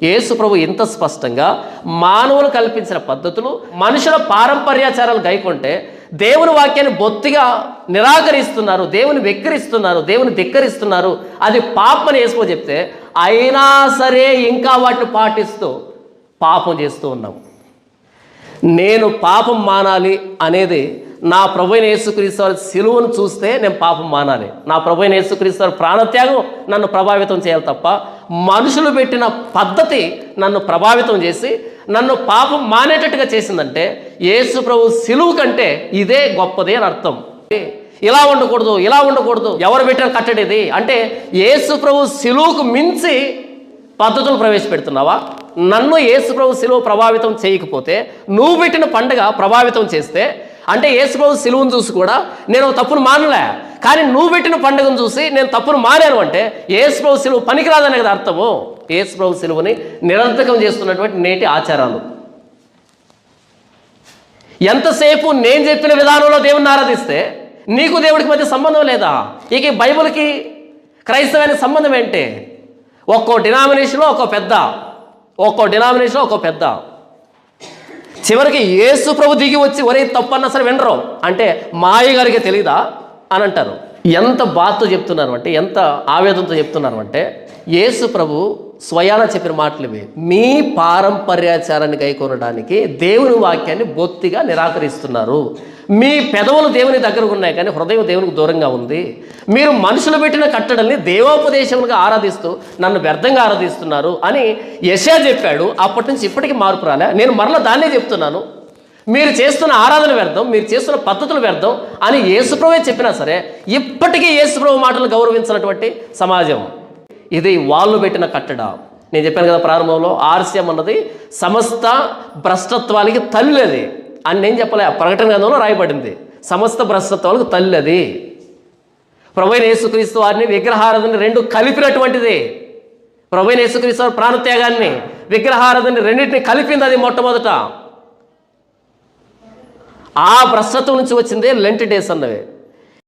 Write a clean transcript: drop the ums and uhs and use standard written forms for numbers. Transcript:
యేసు ప్రభు ఇంత స్పష్టంగా మానవులు కల్పించిన పద్ధతులు, మనుషుల పారంపర్యాచారాలు గైకొంటే దేవుని వాక్యాన్ని బొత్తిగా నిరాకరిస్తున్నారు, దేవుని వెక్కిరిస్తున్నారు, దేవుని ధిక్కరిస్తున్నారు, అది పాపమని యేసు చెప్తే అయినా సరే ఇంకా వాటిని పాటిస్తూ పాపం చేస్తూ ఉన్నాం. నేను పాపం మానాలి అనేది నా ప్రభువైన యేసుక్రీస్తు వారి సిలువను చూస్తే నేను పాపం మానాలి. నా ప్రభువైన యేసుక్రీస్తు వారి ప్రాణత్యాగం నన్ను ప్రభావితం చేయాలి తప్ప మనుషులు పెట్టిన పద్ధతి నన్ను ప్రభావితం చేసి నన్ను పాపం మానేటట్టుగా చేసిందంటే యేసు ప్రభు సిలువు కంటే ఇదే గొప్పది అని అర్థం. ఇలా ఉండకూడదు, ఇలా ఉండకూడదు, ఎవరు పెట్టిన కట్టడిది అంటే యేసు ప్రభు సిలువుకు మించి పద్ధతులు ప్రవేశపెడుతున్నావా? నన్ను యేసు ప్రభు సిలువ ప్రభావితం చేయకపోతే నువ్వు పెట్టిన పండుగ ప్రభావితం చేస్తే అంటే యేసు ప్రభు సిలువను చూసి కూడా నేను తప్పును మానలే, కానీ నువ్వు పెట్టిన పండుగను చూసి నేను తప్పును మారాను అంటే యేసు ప్రభు సిలువ పనికిరాదనే కదా అర్థము. యేసు ప్రభు సిలువని నిరర్థకం చేస్తున్నటువంటి నేటి ఆచారాలు. ఎంతసేపు నేను చెప్పిన విధానంలో దేవుణ్ణి ఆరాధిస్తే నీకు దేవుడికి మధ్య సంబంధం లేదా? ఇక బైబిల్కి క్రైస్తవానికి సంబంధం ఏంటి? ఒక్కో డినామినేషన్లో ఒక్కో పెద్ద చివరికి యేసు ప్రభు దిగి వచ్చి ఒరే తప్పన్నా సరే వినరు అంటే మాయ గారికి తెలీదా అని అంటారు. ఎంత బాధతో చెప్తున్నారు అంటే, ఎంత ఆవేదనతో చెప్తున్నారు అంటే యేసు ప్రభు స్వయాన చెప్పిన మాటలు ఇవి. మీ పారంపర్యాచారాన్ని గైకొనడానికి దేవుని వాక్యాన్ని బొత్తిగా నిరాకరిస్తున్నారు. మీ పెదవులు దేవుని దగ్గరకు ఉన్నాయి కానీ హృదయం దేవునికి దూరంగా ఉంది. మీరు మనుషులు పెట్టిన కట్టడల్ని దేవోపదేశములుగా ఆరాధిస్తూ నన్ను వ్యర్థంగా ఆరాధిస్తున్నారు అని యెషయా చెప్పాడు. అప్పటి నుంచి ఇప్పటికీ మార్పు రాలే. నేను మరలా దాన్నే చెప్తున్నాను. మీరు చేస్తున్న ఆరాధన వ్యర్థం, మీరు చేస్తున్న పద్ధతులు వ్యర్థం అని యేసుప్రభువే చెప్పినా సరే ఇప్పటికీ యేసుప్రభు మాటలు గౌరవించినటువంటి సమాజం ఇది. వాళ్ళు పెట్టిన కట్టడ. నేను చెప్పాను కదా ప్రారంభంలో, ఆర్సిఎం అన్నది సమస్త భ్రష్టత్వానికి తల్లి అది అని నేను చెప్పలే, ప్రకటన గ్రంథంలో రాయబడింది. సమస్త భ్రష్టత్వాలకు తల్లి అది. ప్రభువైన యేసుక్రీస్తు వారిని విగ్రహారాధన రెండు కలిపినటువంటిది. ప్రభువైన యేసుక్రీస్తు వారి ప్రాణత్యాగాన్ని విగ్రహారాధన రెండింటిని కలిపింది అది మొట్టమొదట. ఆ భ్రష్టత్వం నుంచి వచ్చిందే లెంట్ డేస్ అన్నవి.